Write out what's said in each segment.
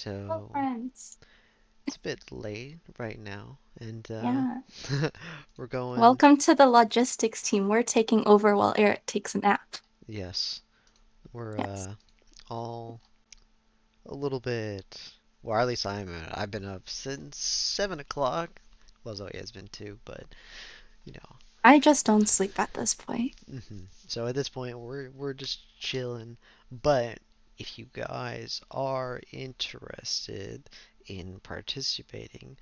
Hello, So friends. it's a bit late right now, and Yeah. we're going. Welcome to the logistics team. We're taking over while Eric takes a nap. Yes, we're Yes. all a little bit. Well, at least I've been up since 7 o'clock. Well, Zoe has been too, but you know. I just don't sleep at this point. So at this point, we're just chilling. But if you guys are interested in participating,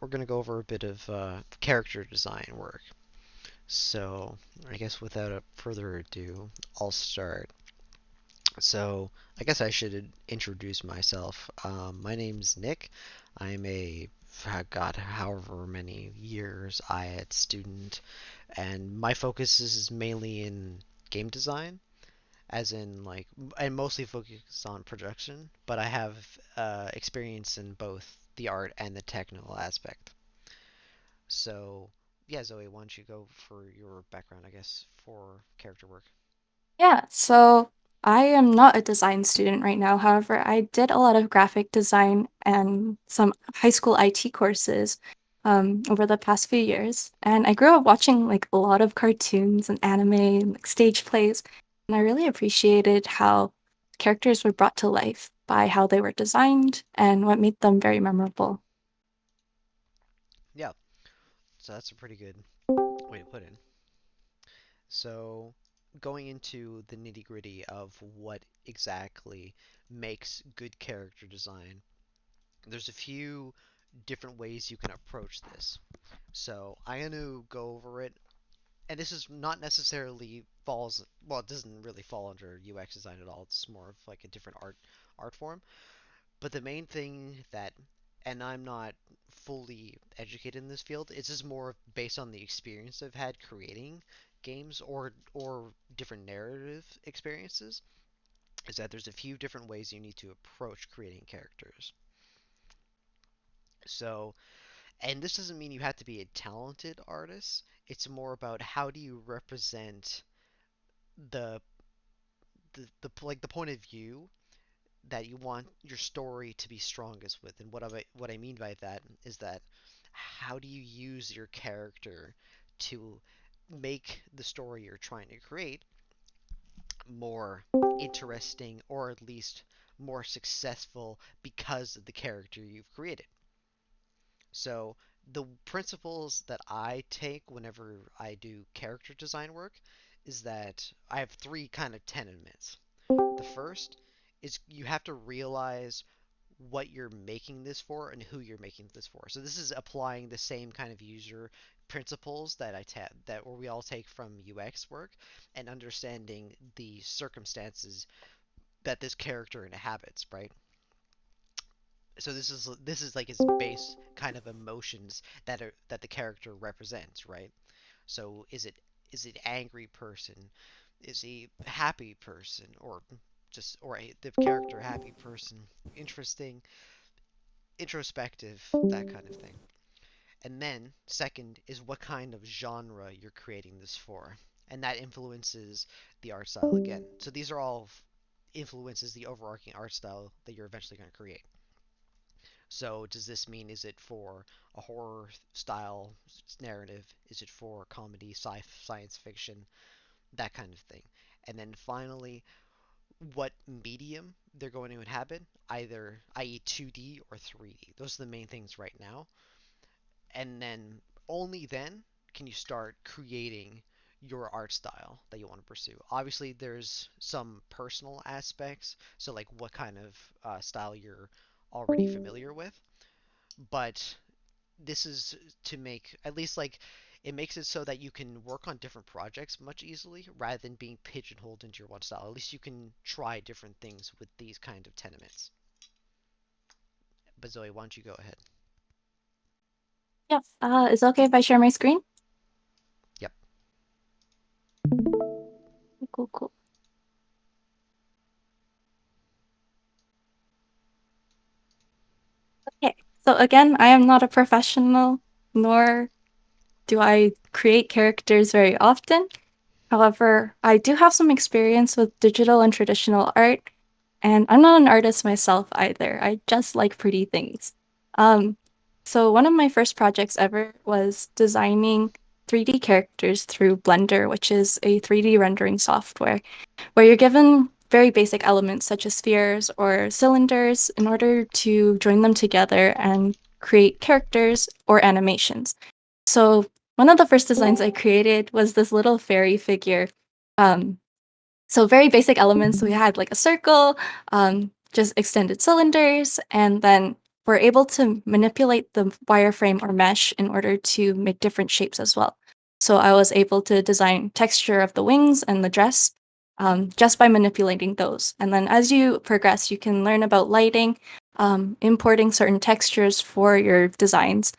we're gonna go over a bit of character design work. So, I guess without further ado, I'll start. So, I guess I should introduce myself. My name's Nick. I'm a God, however many years I had student, and my focus is mainly in game design, as in like I mostly focus on production, but I have experience in both the art and the technical aspect. So, yeah, Zoe, why don't you go for your background, I guess, for character work? Yeah, so I am not a design student right now. However, I did a lot of graphic design and some high school IT courses over the past few years. And I grew up watching like a lot of cartoons and anime and like stage plays. And I really appreciated how characters were brought to life by how they were designed and what made them very memorable. Yeah, so that's a pretty good way to put it. So, going into the nitty-gritty of what exactly makes good character design, there's a few different ways you can approach this. So, I'm going to go over it, and this is not necessarily falls, well, it doesn't really fall under UX design at all. It's more of like a different art form. But the main thing that, and I'm not fully educated in this field, it's just more based on the experience I've had creating games or different narrative experiences, is that there's a few different ways you need to approach creating characters. So, and this doesn't mean you have to be a talented artist. It's more about how do you represent the the like the point of view that you want your story to be strongest with. And what I mean by that is that how do you use your character to make the story you're trying to create more interesting or at least more successful because of the character you've created. So the principles that I take whenever I do character design work is that I have three kind of tenements. The first is you have to realize what you're making this for and who you're making this for. So this is applying the same kind of user principles that that we all take from UX work and understanding the circumstances that this character inhabits, right? So this is like his base kind of emotions that the character represents, right? So is it angry person? Is he a happy person or the character happy person? Interesting, introspective, that kind of thing. And then, second, is what kind of genre you're creating this for. And that influences the art style again. So these are all influences the overarching art style that you're eventually going to create. So does this mean is it for a horror style narrative? Is it for comedy, science fiction, that kind of thing? And then finally, what medium they're going to inhabit, either i.e. 2D or 3D. Those are the main things right now. And then only then can you start creating your art style that you want to pursue. Obviously, there's some personal aspects, so like what kind of style you're already familiar with, but this is to make at least like it makes it so that you can work on different projects much easily rather than being pigeonholed into your one style. At least you can try different things with these kind of tenements. But Zoe, why don't you go ahead? Yes. Is it okay if I share my screen? Yep. Cool, cool. Okay. So again, I am not a professional, nor do I create characters very often. However, I do have some experience with digital and traditional art. And I'm not an artist myself either. I just like pretty things. Um, so one of my first projects ever was designing 3D characters through Blender, which is a 3D rendering software, where you're given very basic elements such as spheres or cylinders in order to join them together and create characters or animations. So one of the first designs I created was this little fairy figure. Um, so very basic elements. We had like a circle, just extended cylinders, and then we're able to manipulate the wireframe or mesh in order to make different shapes as well. So I was able to design texture of the wings and the dress just by manipulating those. And then as you progress, you can learn about lighting, importing certain textures for your designs,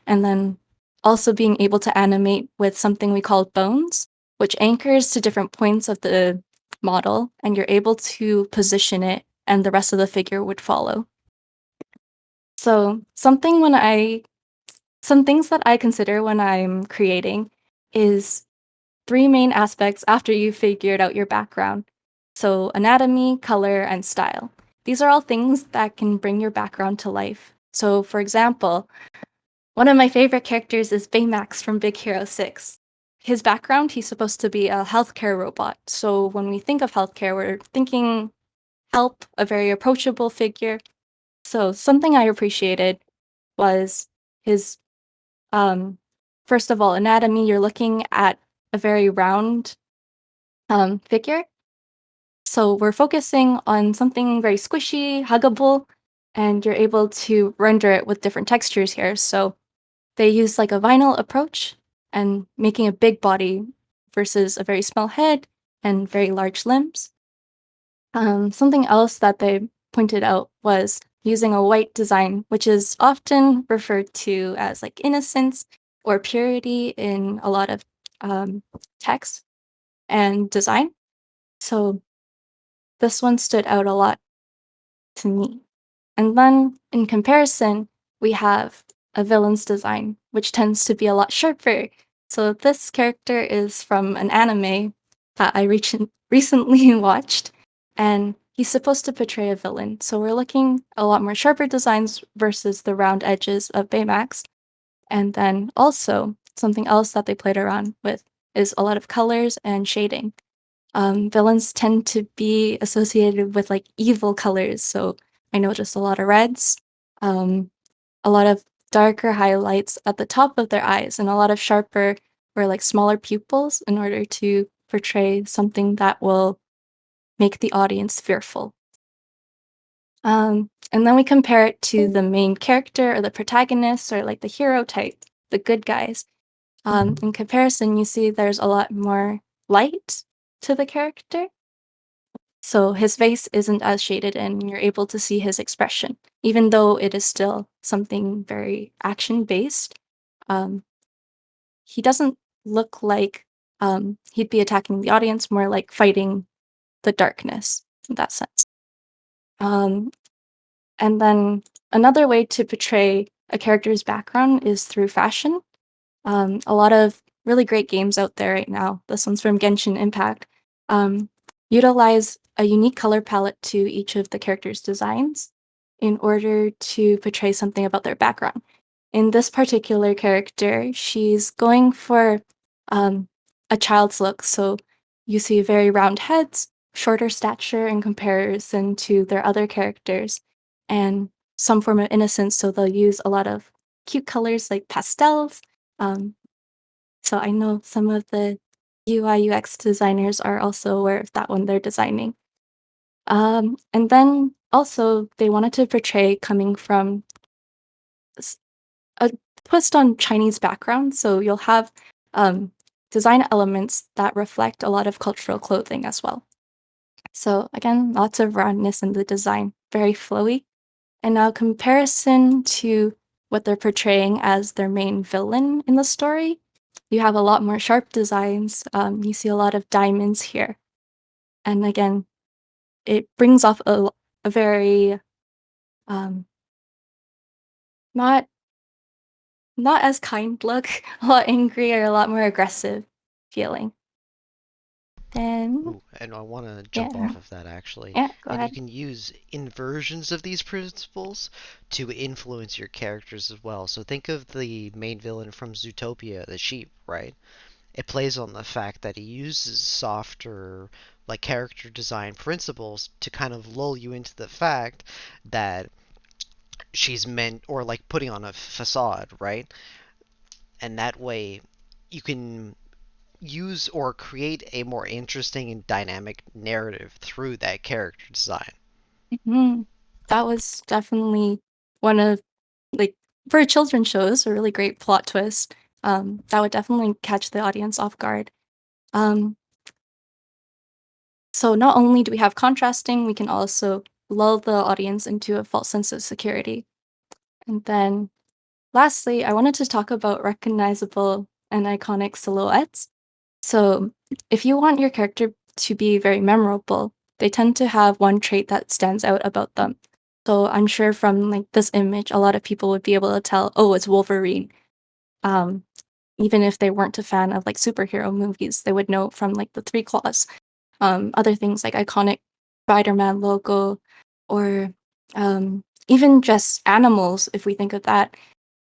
and then also being able to animate with something we call bones, which anchors to different points of the model, and you're able to position it, and the rest of the figure would follow. So some things that I consider when I'm creating is three main aspects after you've figured out your background. So anatomy, color, and style. These are all things that can bring your background to life. So for example, one of my favorite characters is Baymax from Big Hero 6. His background, he's supposed to be a healthcare robot. So when we think of healthcare, we're thinking help, a very approachable figure. So something I appreciated was his, first of all, anatomy. You're looking at a very round figure. So we're focusing on something very squishy, huggable, and you're able to render it with different textures here. So they use like a vinyl approach and making a big body versus a very small head and very large limbs. Something else that they pointed out was using a white design, which is often referred to as like innocence or purity in a lot of text and design. So this one stood out a lot to me. And then in comparison, we have a villain's design, which tends to be a lot sharper. So this character is from an anime that I recently watched, and he's supposed to portray a villain. So we're looking a lot more sharper designs versus the round edges of Baymax. And then also something else that they played around with is a lot of colors and shading. Villains tend to be associated with like evil colors, so I noticed a lot of reds, um, a lot of darker highlights at the top of their eyes, and a lot of sharper or like smaller pupils in order to portray something that will make the audience fearful. And then we compare it to the main character or the protagonist or like the hero type, the good guys. In comparison, you see there's a lot more light to the character. So his face isn't as shaded and you're able to see his expression, even though it is still something very action based. Um, he doesn't look like he'd be attacking the audience, more like fighting the darkness in that sense. Um, and then another way to portray a character's background is through fashion. A lot of really great games out there right now. This one's from Genshin Impact. Um, utilize a unique color palette to each of the characters' designs in order to portray something about their background. In this particular character, she's going for um, a child's look. So you see very round heads, shorter stature in comparison to their other characters, and some form of innocence. So they'll use a lot of cute colors like pastels. Um, so I know some of the UI UX designers are also aware of that when they're designing. And then also they wanted to portray coming from a twist on Chinese background. So you'll have um, design elements that reflect a lot of cultural clothing as well. So again, lots of roundness in the design, very flowy. And now comparison to what they're portraying as their main villain in the story, you have a lot more sharp designs. You see a lot of diamonds here. And again, it brings off a very um, not not as kind look, a lot angry or a lot more aggressive feeling. then Ooh, and I want to yeah, jump off of that actually. yeah, go And you ahead. can use inversions of these principles to influence your characters as well. So think of the main villain from Zootopia, the sheep, right? It plays on the fact that he uses softer, like character design principles to kind of lull you into the fact that she's meant, or like putting on a facade, right? And that way you can use or create a more interesting and dynamic narrative through that character design. Mhm. That was definitely one of like for a children's show, it's a really great plot twist. That would definitely catch the audience off guard. Um, so not only do we have contrasting, we can also lull the audience into a false sense of security. And then lastly, I wanted to talk about recognizable and iconic silhouettes. So, if you want your character to be very memorable, they tend to have one trait that stands out about them. So, I'm sure from like this image, a lot of people would be able to tell, oh, it's Wolverine. Um, Even if they weren't a fan of like superhero movies, they would know from like the three claws. Other things like iconic Spider-Man logo, or even just animals. If we think of that,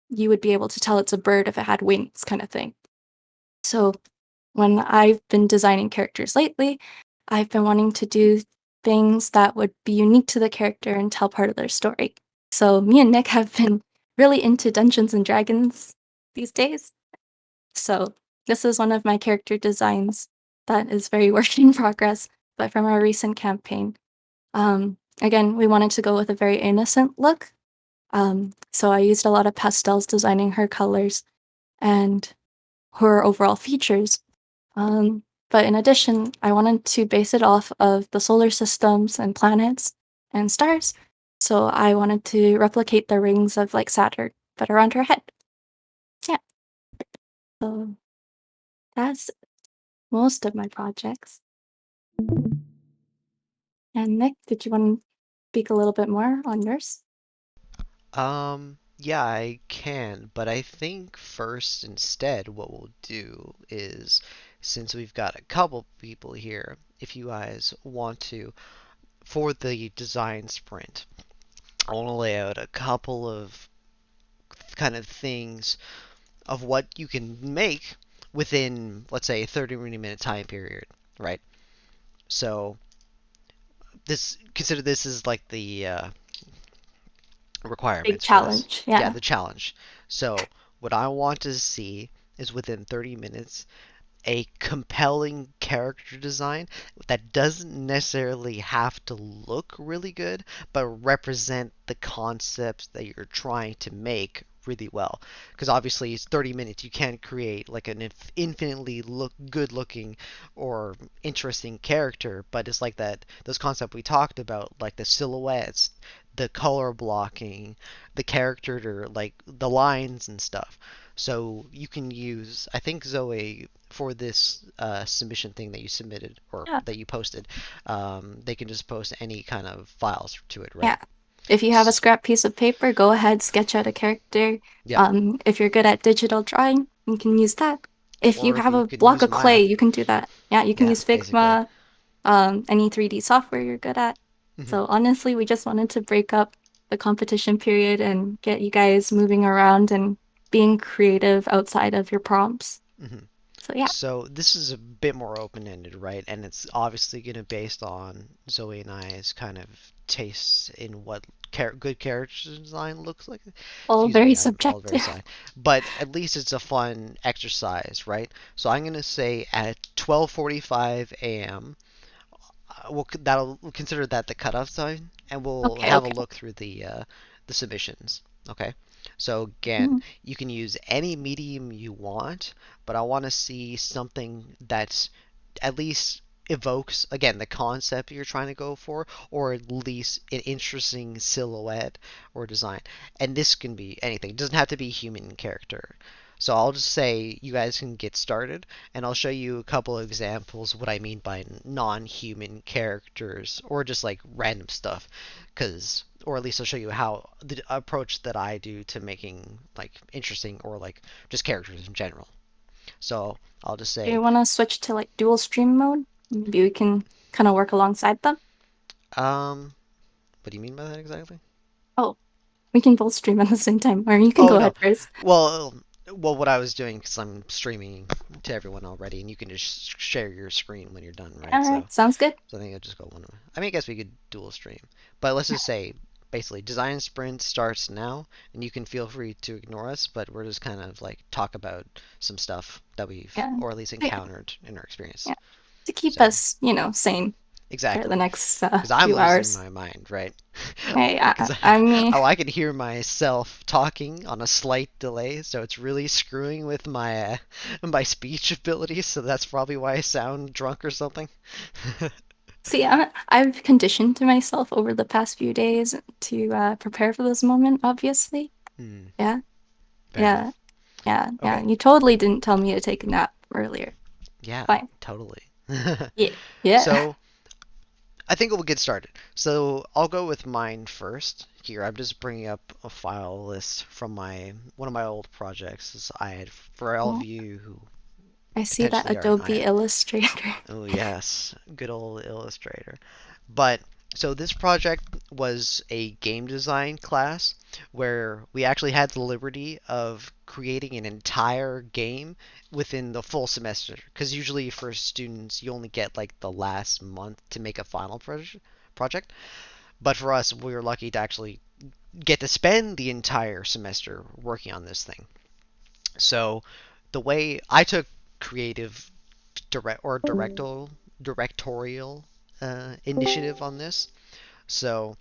you would be able to tell it's a bird if it had wings, kind of thing. So when I've been designing characters lately, I've been wanting to do things that would be unique to the character and tell part of their story. So me and Nick have been really into Dungeons and Dragons these days. So this is one of my character designs that is very work in progress, but from our recent campaign. Again, we wanted to go with a very innocent look. So I used a lot of pastels designing her colors and her overall features. But in addition, I wanted to base it off of the solar systems and planets and stars. So I wanted to replicate the rings of like Saturn, but around her head. Yeah. So that's most of my projects. And Nick, did you want to speak a little bit more on yours? Yeah, I can, but I think first instead what we'll do is, since we've got a couple people here, if you guys want to, for the design sprint, I want to lay out a couple of kind of things of what you can make within, let's say, a 30-minute time period, right? So this consider this as like the Big requirements for this. challenge. Yeah, Yeah. the challenge. So what I want to see is within 30 minutes a compelling character design that doesn't necessarily have to look really good, but represent the concepts that you're trying to make really well. Because obviously, it's 30 minutes. You can't create like an infinitely good looking or interesting character, but it's like that those concepts we talked about, like the silhouettes, the color blocking, the character, like the lines and stuff. So you can use, I think Zoe, for this submission thing that you submitted or Yeah. that you posted, they can just post any kind of files to it, right? Yeah. If you have a scrap piece of paper, go ahead, sketch out a character. Yep. If you're good at digital drawing, you can use that. If you Or if have you a can block use of clay, math. you can do that. Yeah, you can Yeah, use basically. Figma, any 3D software you're good at. Hmm. So honestly, we just wanted to break up the competition period and get you guys moving around and being creative outside of your prompts. Hmm. So yeah. So this is a bit more open-ended, right? And it's obviously going to based on Zoe and I's kind of tastes in what good character design looks like. All Excuse very me, I'm all very subjective. sorry. But at least it's a fun exercise, right? So I'm going to say at 12:45 a.m. We'll consider that the cutoff time, and we'll Okay, have a okay. look through the submissions. Okay. So again, Mhm. you can use any medium you want, but I want to see something that's at least evokes again the concept you're trying to go for, or at least an interesting silhouette or design. And this can be anything. It doesn't have to be human character. So I'll just say you guys can get started, and I'll show you a couple of examples of what I mean by non-human characters, or just like random stuff, because, or at least I'll show you how the approach that I do to making like interesting or like just characters in general. So I'll just Do you say, want to switch to like dual stream mode? Maybe we can kind of work alongside them. Um, what do you mean by that exactly? Oh, we can both stream at the same time, or you can Oh go no. ahead first. Well, what I was doing because I'm streaming to everyone already, and you can just share your screen when you're done, right? All right, sounds good. So I think I'll just go one. I mean, I guess we could dual stream, but let's just say basically design sprint starts now, and you can feel free to ignore us, but we're just kind of like talk about some stuff that we've Yeah, or at least yeah, encountered in our experience. yeah. To keep So us, sane for the exactly, next because I'm few losing hours. my mind, right? Hey, Because I mean, oh, I can hear myself talking on a slight delay, so it's really screwing with my speech abilities. So that's probably why I sound drunk or something. see, I've conditioned to myself over the past few days to prepare for this moment, obviously. Hmm, Yeah, fair yeah, enough. yeah, yeah. Okay. You totally didn't tell me to take a nap earlier. Yeah, Fine. totally. Yeah, yeah. So I think we'll get started. So I'll go with mine first. Here, I'm just bringing up a file list from my one of my old projects. I had for all of Oh, you who I see that potentially aren't. Adobe Illustrator. Oh yes, good old Illustrator. But so this project was a game design class where we actually had the liberty of creating an entire game within the full semester. Because usually for students, you only get like the last month to make a final project. But for us, we were lucky to actually get to spend the entire semester working on this thing. So the way I took creative directorial initiative on this. So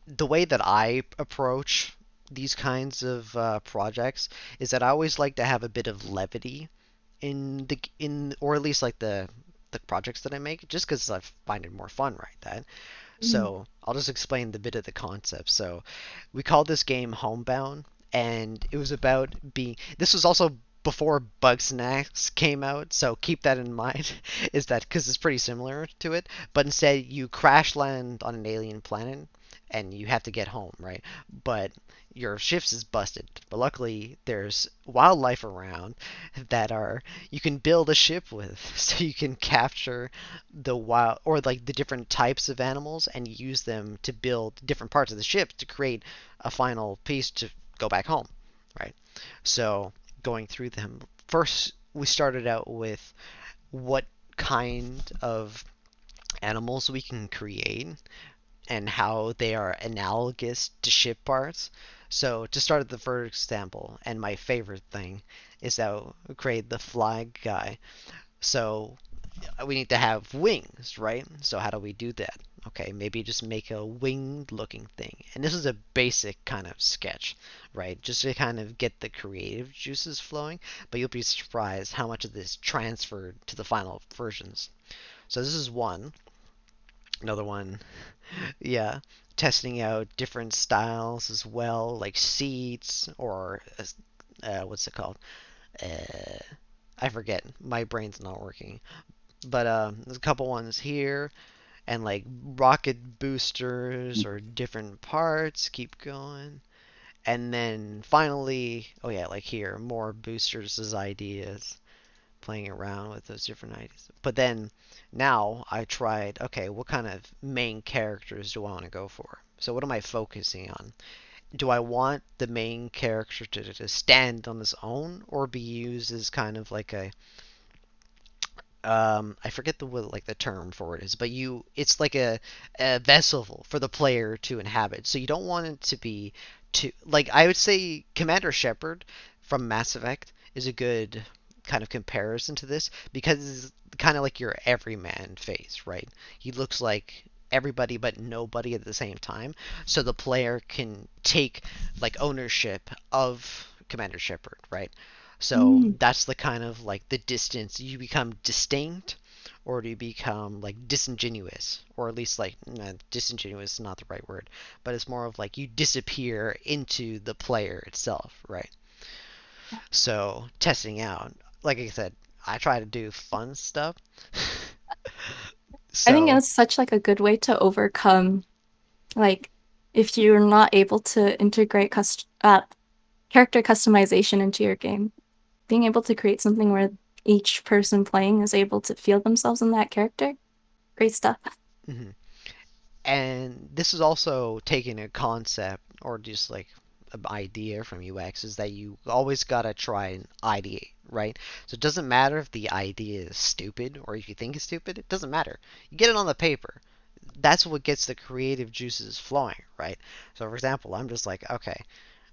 the way that I approach these kinds of projects is that I always like to have a bit of levity in or at least like the projects that I make, just because I find it more fun, right? That Mm. so I'll just explain the bit of the concept. So we called this game Homebound, and it was about being. This was also before Bugsnax came out, so keep that in mind. Is that because it's pretty similar to it, but instead you crash land on an alien planet, and you have to get home, right? But your shift is busted. But luckily, there's wildlife around that are you can build a ship with, so you can capture the wild or like the different types of animals and use them to build different parts of the ship to create a final piece to go back home, right? So going through them first, we started out with what kind of animals we can create and how they are analogous to ship parts. So to start at the first example, and my favorite thing is that we create the flag guy. So we need to have wings, right? So how do we do that? Okay, maybe just make a winged looking thing. And this is a basic kind of sketch, right? Just to kind of get the creative juices flowing, but you'll be surprised how much of this transferred to the final versions. So this is one. Another one, yeah, testing out different styles as well, like seats or what's it called? Uh, I forget. My brain's not working. But there's a couple ones here, and like rocket boosters or different parts. Keep going, and then finally, oh yeah, like here, more boosters as ideas, playing around with those different ideas. But then now I tried, okay, what kind of main characters do I want to go for? So what am I focusing on? Do I want the main character to stand on his own or be used as kind of like a I forget the like the term for it is, but it's like a vessel for the player to inhabit. So you don't want it to be too like I would say Commander Shepard from Mass Effect is a good kind of comparison to this because it's kind of like your everyman face, right? He looks like everybody but nobody at the same time, so the player can take like ownership of Commander Shepard, right? So Mm. that's the kind of like the distance you become distinct or do you become like disingenuous or at least like nah, disingenuous is not the right word, but it's more of like you disappear into the player itself, right? So testing out, like I said, I try to do fun stuff. I think So it's such like a good way to overcome like if you're not able to integrate character customization into your game, being able to create something where each person playing is able to feel themselves in that character. Great stuff. Hmm. And this is also taking a concept or just like an idea from UX is that you always gotta try and ideate, right? So it doesn't matter if the idea is stupid or if you think it's stupid, it doesn't matter. You get it on the paper. That's what gets the creative juices flowing, right? So for example, I'm just like, okay,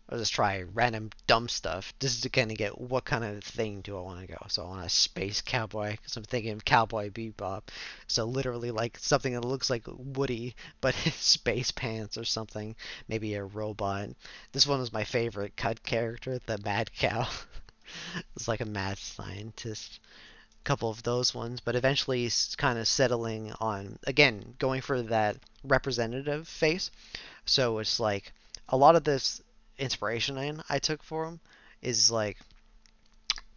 I'll just try random dumb stuff. This is to kind of get what kind of thing do I want to go. So I want a space cowboy because I'm thinking of Cowboy Bebop. So literally like something that looks like Woody but space pants or something. Maybe a robot. This one was my favorite cut character, the Mad Cow. It's like a mad scientist. A couple of those ones, but eventually kind of settling on again going for that representative face. So it's like a lot of this inspiration I took for him is like,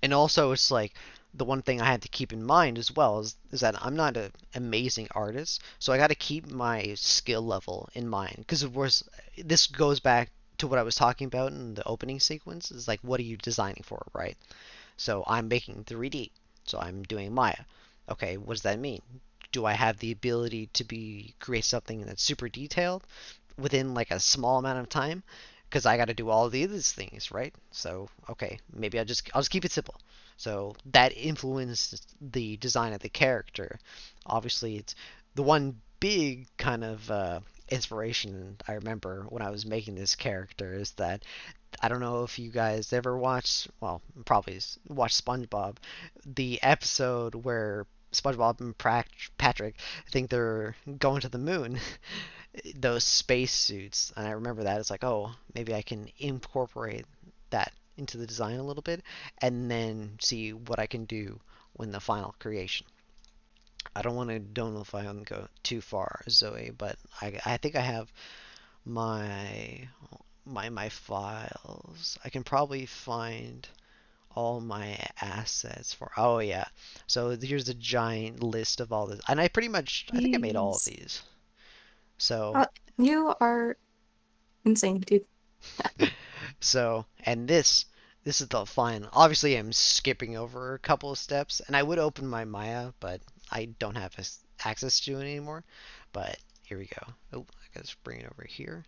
and also it's like the one thing I had to keep in mind as well is that I'm not an amazing artist, so I got to keep my skill level in mind because of course this goes back to what I was talking about in the opening sequence is like what are you designing for, right? So I'm making 3D, so I'm doing Maya. Okay, what does that mean? Do I have the ability to be create something that's super detailed within like a small amount of time? Because I got to do all these things, right? So okay, maybe I'll just keep it simple. So that influenced the design of the character. Obviously, it's the one big kind of inspiration I remember when I was making this character is that I don't know if you guys ever watched, well, probably watched SpongeBob, the episode where SpongeBob and Patrick think they're going to the moon, those space suits, and I remember that it's like, oh, maybe I can incorporate that into the design a little bit, and then see what I can do when the final creation. I don't know if I want to go too far, Zoe, but I think I have my my files. I can probably find all my assets for. Oh yeah. So here's a giant list of all this, and I think I made all of Jeez. these. So Uh, you are insane, dude. and this is the fine. Obviously, I'm skipping over a couple of steps, and I would open my Maya, but I don't have access to it anymore. But here we go. Oh, I gotta just bring it over here.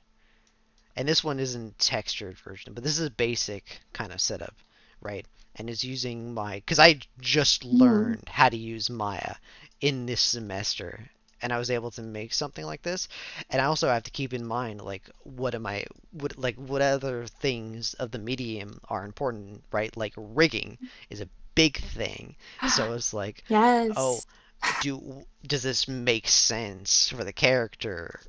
And this one isn't textured version, but this is a basic kind of setup, right? And it's using my, because I just Hmm. learned how to use Maya in this semester, and I was able to make something like this. And I also have to keep in mind, like, what other things of the medium are important, right? Like rigging is a big thing. So it's like, oh, Yes. does this make sense for the character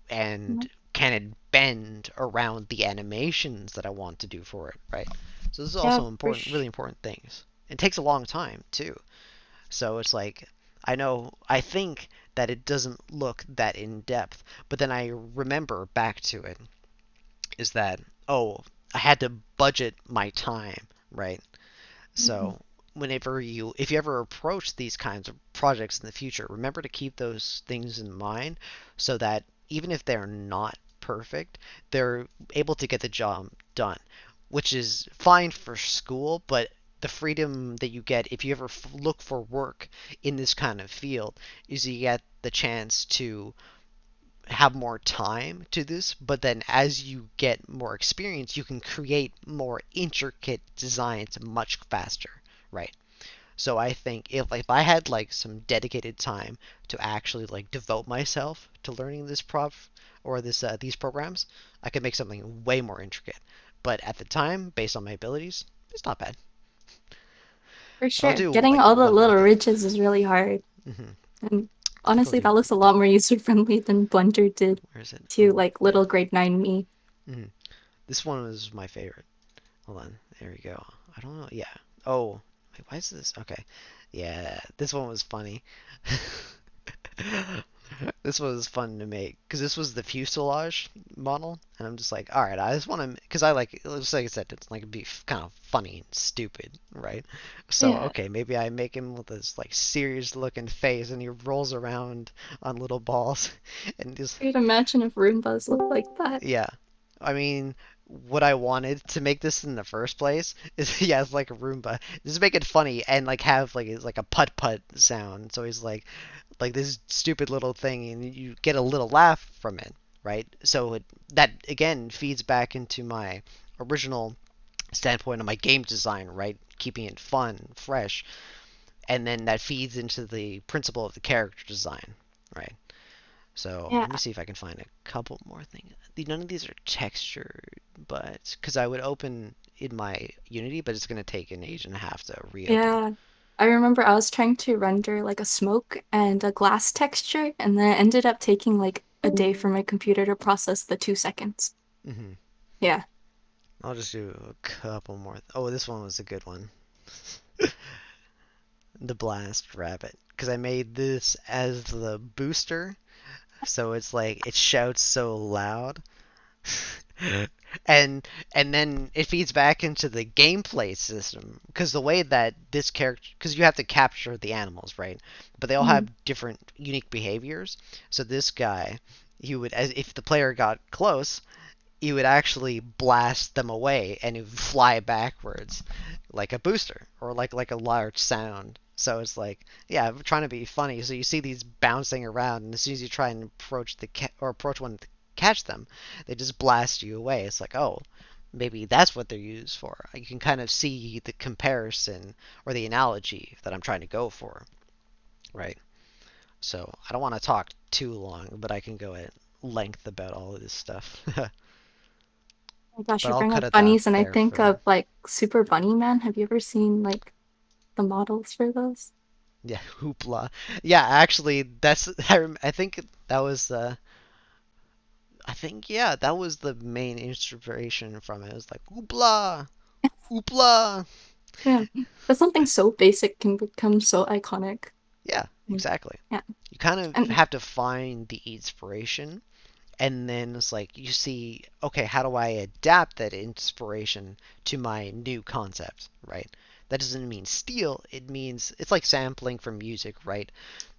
and can it bend around the animations that I want to do for it, right? So this is Yeah, also for important, sure. really important things. It takes a long time too. So it's like I think that it doesn't look that in depth, but then I remember back to it is that oh, I had to budget my time, right? So if you ever approach these kinds of projects in the future, remember to keep those things in mind so that even if they're not perfect, they're able to get the job done, which is fine for school, but the freedom that you get if you ever look for work in this kind of field is you get the chance to have more time to this, but then as you get more experience, you can create more intricate designs much faster, right? So I think if I had like some dedicated time to actually like devote myself to learning this prof or this these programs, I could make something way more intricate. But at the time, based on my abilities, it's not bad. For But I'll sure. do Getting like all the one more little thing. ridges is really hard. Hmm. And I think I'll honestly, do that looks a lot more user-friendly than Blender did where is it? to Oh like yeah. little grade 9 me. Hmm. This one was my favorite. Hold on. There we go. I don't know. Yeah. Oh. Wait, why is this? Okay. Yeah. This one was funny. This was fun to make because this was the fuselage model, and I'm just like, all right, I just want to because I like just like I said, it's like be kind of funny and stupid, right? So Yeah. okay, maybe I make him with this like serious looking face, and he rolls around on little balls, and just You'd imagine if Roombas looked like that. yeah. I mean, what I wanted to make this in the first place is yeah, it's like a Roomba. Just make it funny and like have like it's like a putt putt sound. So he's like this stupid little thing, and you get a little laugh from it, right? So that again feeds back into my original standpoint of my game design, right? Keeping it fun, fresh, and then that feeds into the principle of the character design, right? So Yeah, let me see if I can find a couple more things. None of these are textured, but because I would open in my Unity, but it's going to take an age and a half to reopen. yeah. I remember I was trying to render like a smoke and a glass texture, and then it ended up taking like a day for my computer to process the 2 seconds. Hmm. Yeah. I'll just do a couple more. Oh, this one was a good one. The blast rabbit, because I made this as the booster, so it's like it shouts so loud. And then it feeds back into the gameplay system because the way that this character, because you have to capture the animals, right? But they all Mm. have different unique behaviors. So this guy, he would, as if the player got close, he would actually blast them away and it would fly backwards like a booster or like a large sound. So it's like, yeah, I'm trying to be funny. So you see these bouncing around, and as soon as you try and approach or approach one to catch them, they just blast you away. It's like, oh, maybe that's what they're used for. You can kind of see the comparison or the analogy that I'm trying to go for, right? So I don't want to talk too long, but I can go at length about all of this stuff. Oh my gosh, But you I'll bring cut up it that bunnies, and I there think for of like Super Bunny Man. Have you ever seen like the models for those? yeah, hoopla. Yeah, actually, I think that was I think yeah, that was the main inspiration from it. It was like hoopla, hoopla. Yeah. But something so basic can become so iconic. Yeah, Mm. exactly. Yeah. You kind of And have to find the inspiration, and then it's like you see, okay, how do I adapt that inspiration to my new concept, right? That doesn't mean steal, it means it's like sampling from music, right?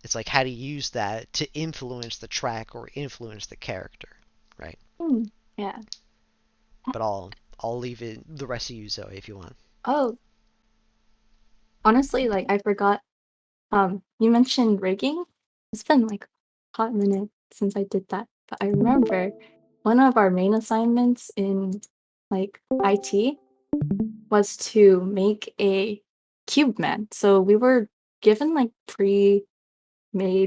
It's like how to use that to influence the track or influence the character, right? yeah. But I'll leave it the rest of you, Zoe, if you want. Oh, honestly, like I forgot. You mentioned rigging. It's been like a hot minute since I did that, but I remember one of our main assignments in like IT was to make a cube man. So we were given like pre-made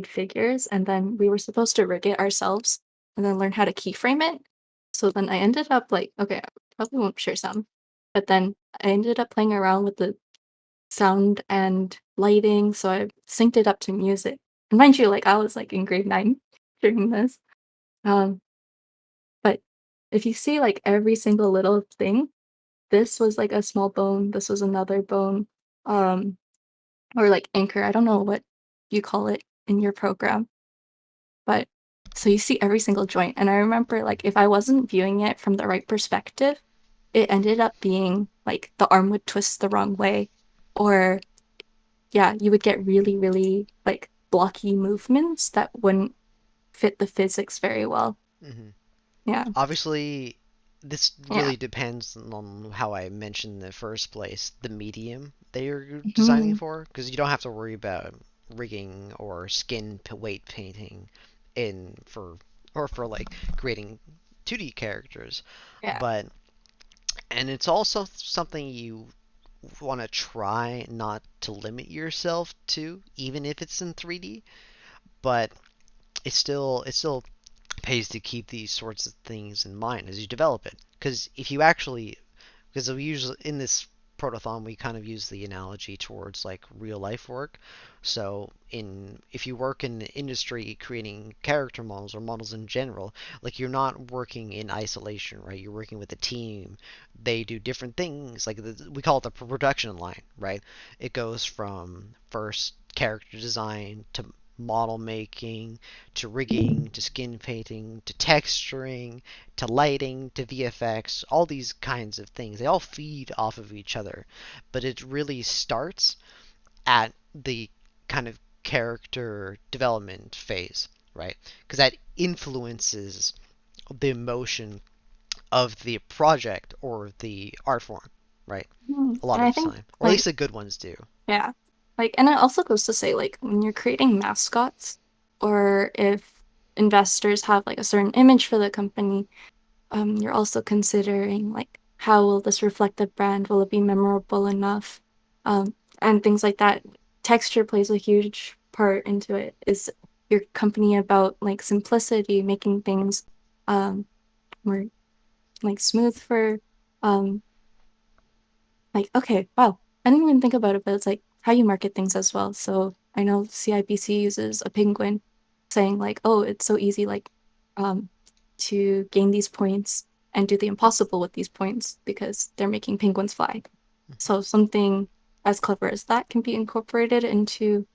figures, and then we were supposed to rig it ourselves and then learn how to keyframe it. So then I ended up like, okay, I probably won't share some, but then I ended up playing around with the sound and lighting, so I synced it up to music. And mind you, like I was like in grade 9 during this. Um, but if you see like every single little thing, this was like a small bone, this was another bone, um, or like anchor. I don't know what you call it in your program, but so you see every single joint. And I remember like if I wasn't viewing it from the right perspective, it ended up being like the arm would twist the wrong way, or yeah, you would get really, really like blocky movements that wouldn't fit the physics very well. Hmm. Yeah. Obviously, this Yeah. really depends on how I mentioned in the first place, the medium that you're designing Mhm. for, because you don't have to worry about rigging or weight painting in for like creating 2D characters. Yeah. But and it's also something you want to try not to limit yourself to, even if it's in 3D. But it still pays to keep these sorts of things in mind as you develop it. Because if you actually, because we usually in this protothon we kind of use the analogy towards like real life work. So in if you work in the industry creating character models or models in general, like you're not working in isolation, right? You're working with a team. They do different things. Like we call it the production line, right? It goes from first character design to model making to rigging to skin painting to texturing to lighting to VFX, all these kinds of things. They all feed off of each other, but it really starts at the kind of character development phase, right? Because that influences the emotion of the project or the art form, right? A lot And of I the think time, or at like least the good ones do. yeah, like and it also goes to say like when you're creating mascots or if investors have like a certain image for the company, you're also considering like how will this reflect the brand? Will it be memorable enough? And things like that. Texture plays a huge part into it. Is your company about like simplicity, making things um more like smooth for um like okay, wow. I didn't even think about it, but it's like how you market things as well. So I know CIBC uses a penguin saying like, oh, it's so easy like um to gain these points and do the impossible with these points because they're making penguins fly. Hmm. So something as clever as that can be incorporated into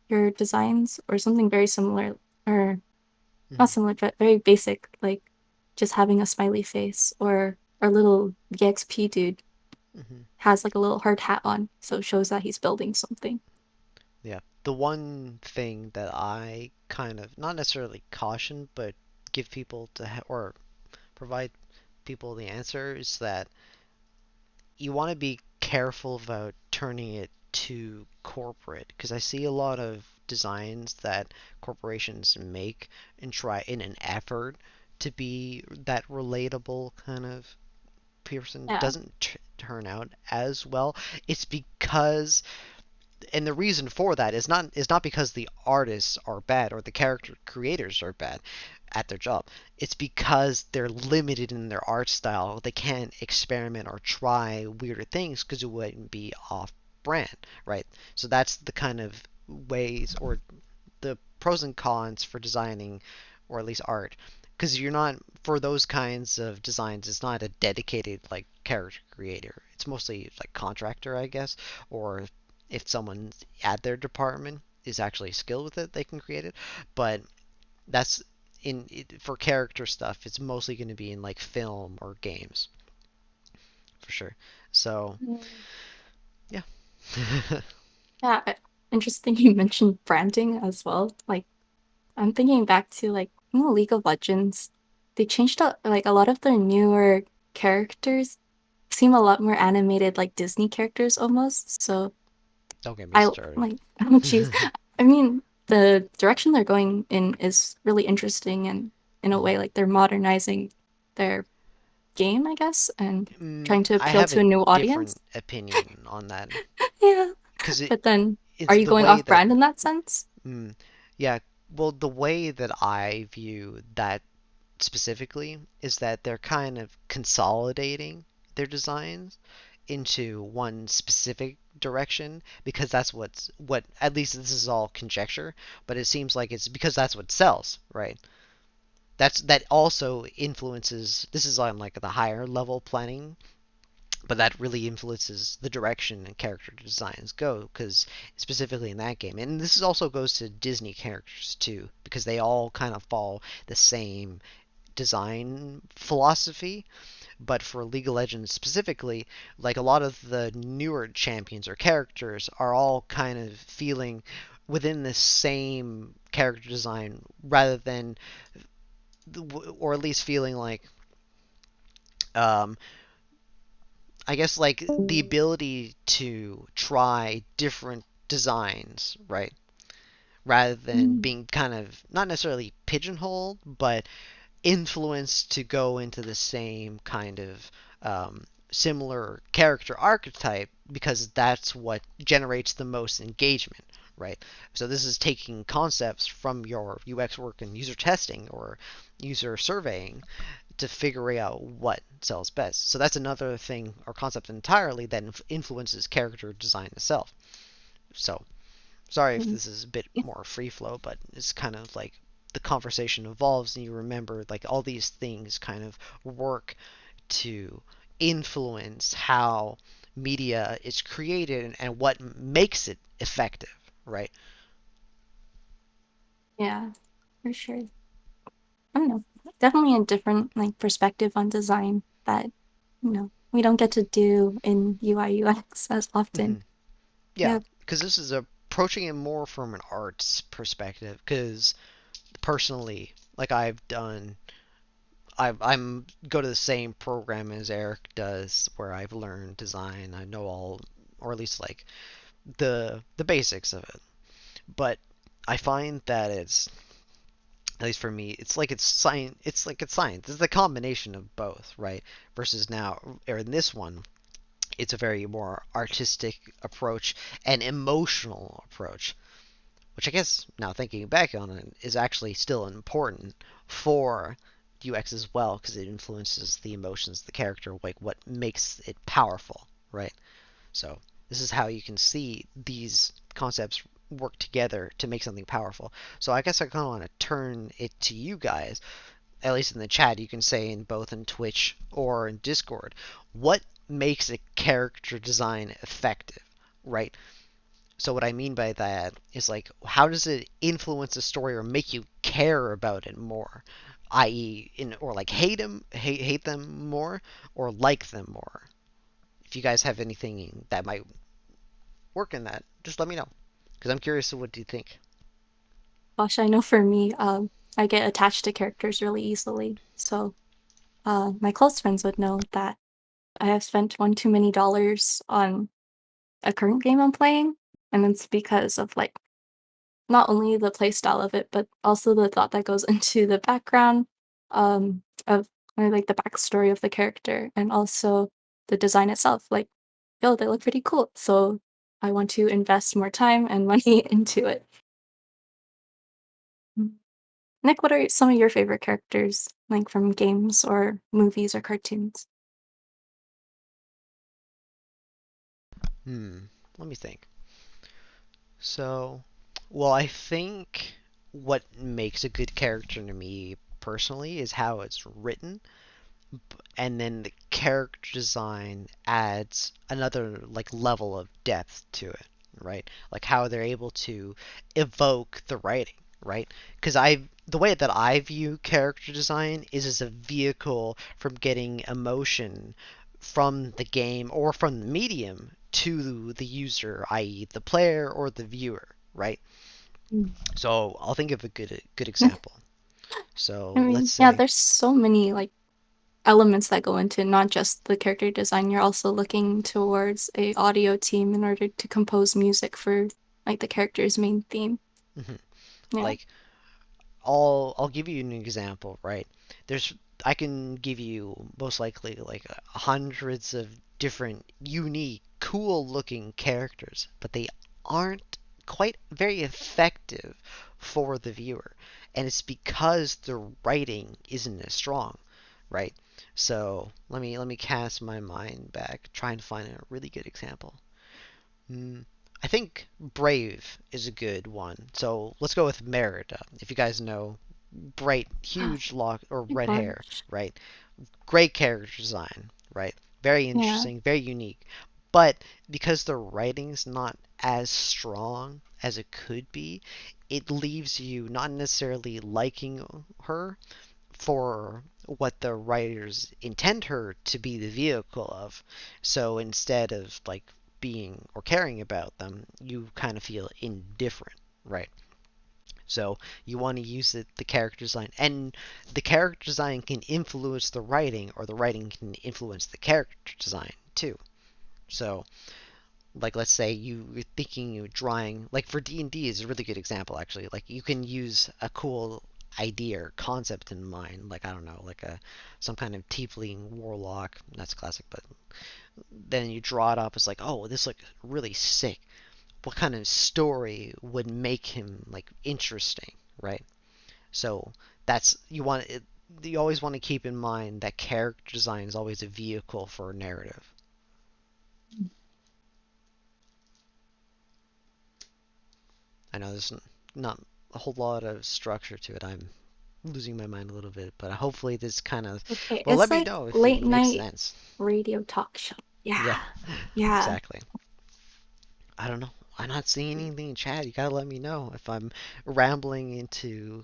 your designs or something very similar or not Hmm. similar, but very basic, like just having a smiley face or our little VXP dude Hmm. has like a little hard hat on, so it shows that he's building something. Yeah. The one thing that I kind of not necessarily caution, but give people to or provide people the answer is that you want to be careful about turning it too corporate because I see a lot of designs that corporations make and try in an effort to be that relatable kind of person Yeah. doesn't turn out as well. It's because and the reason for that is not because the artists are bad or the character creators are bad at their job. It's because they're limited in their art style. They can't experiment or try weirder things because it wouldn't be off brand, right? So that's the kind of ways or the pros and cons for designing or at least art because you're not for those kinds of designs it's not a dedicated like character creator, it's mostly like contractor I guess, or if someone at their department is actually skilled with it they can create it, but that's for character stuff it's mostly going to be in like film or games for sure, so Mm. yeah. Yeah, interesting you mentioned branding as well. Like I'm thinking back to like League of Legends. They changed up like a lot of their newer characters seem a lot more animated like Disney characters almost. So Don't get me I started. like oh geez. I mean the direction they're going in is really interesting and in a way like they're modernizing their game, I guess, and trying to I appeal have to a a new audience. different opinion on that Yeah. because But then are it's you the going way off that brand in that sense? mm, yeah, well the way that I view that specifically is that they're kind of consolidating their designs into one specific direction because that's what at least this is all conjecture, but it seems like it's because that's what sells, right? That also influences this is on like the higher level planning, but that really influences the direction and character designs go because specifically in that game and this also goes to Disney characters too because they all kind of follow the same design philosophy, but for League of Legends specifically, like a lot of the newer champions or characters are all kind of feeling within the same character design rather than, or at least feeling like, um, I guess like the ability to try different designs, right? Rather than Mm. being kind of not necessarily pigeonholed, but influence to go into the same kind of similar character archetype because that's what generates the most engagement, right? So this is taking concepts from your UX work and user testing or user surveying to figure out what sells best. So that's another thing or concept entirely that influences character design itself. So sorry if Mm. this is a bit more free flow, but it's kind of like the conversation evolves and you remember like all these things kind of work to influence how media is created and what makes it effective, right? Yeah, for sure. I don't know. Definitely a different like perspective on design that, we don't get to do in UI UX as Hmm. often. Yeah, Yeah. because this is approaching it more from an arts perspective. Because personally, like I've done I'm go to the same program as Eric does, where I've learned design. I know all, or at least like the basics of it. But I find that it's, at least for me, it's like it's science. It's like it's science. It's the combination of both, right? Versus now, or in this one, it's a very more artistic approach and emotional approach, which I guess now thinking back on it is actually still important for UX as well because it influences the emotions of the character, like what makes it powerful, right? So this is how you can see these concepts work together to make something powerful. So I guess I kind of want to turn it to you guys, at least in the chat. You can say in both in Twitch or in Discord, what makes a character design effective, right? So what I mean by that is like how does it influence the story or make you care about it more? I.e., in or like hate them more, or like them more. If you guys have anything that might work in that, just let me know. Because I'm curious of what do you think. Gosh, I know for me, I get attached to characters really easily. So, my close friends would know that I have spent one too many dollars on a current game I'm playing, and it's because of like not only the play style of it, but also the thought that goes into the background of or like the backstory of the character and also the design itself. Like, yo, they look pretty cool. So I want to invest more time and money into it. Mm. Nick, what are some of your favorite characters, like from games or movies or cartoons? Hmm. Let me think. So, well, I think what makes a good character to me personally is how it's written, and then the character design adds another like level of depth to it, right? Like how they're able to evoke the writing, right? Because I the way that I view character design is as a vehicle from getting emotion from the game or from the medium to the user, i.e., the player or the viewer, right? Mm. So I'll think of a good example. I So let's mean, yeah, say, there's so many like elements that go into not just the character design. You're also looking towards a audio team in order to compose music for like the character's main theme. mhm, Yeah. like I'll give you an example, right? There's I can give you most likely like hundreds of different unique, cool looking characters, but they aren't quite very effective for the viewer. And it's because the writing isn't as strong, right? So let me cast my mind back, trying to find a really good example. Mm, I think Brave is a good one. So let's go with Merida. If you guys know, bright, Oh huge lock or my red hair, gosh. right? Great character design, right? Very Yeah. interesting, very unique. But because the writing's not as strong as it could be, it leaves you not necessarily liking her for what the writers intend her to be the vehicle of. So instead of like being or caring about them, you kind of feel indifferent, right? So you want to use the character design, and the character design can influence the writing, or the writing can influence the character design too. So, like, let's say you're thinking of drawing, like for D&D is a really good example actually. Like you can use a cool idea or concept in mind, like I don't know, like a some kind of tiefling warlock. That's classic, but then you draw it up. It's like, oh, this looks really sick. What kind of story would make him like interesting, right? So that's you want it, you always want to keep in mind that character design is always a vehicle for a narrative. I know there's not a whole lot of structure to it. I'm losing my mind a little bit, but hopefully this kind of, Okay. well, let It's me like know if it late makes night sense. radio talk show. Yeah, Yeah. Yeah. exactly. I don't know. I'm not seeing anything in chat. You gotta let me know if I'm rambling into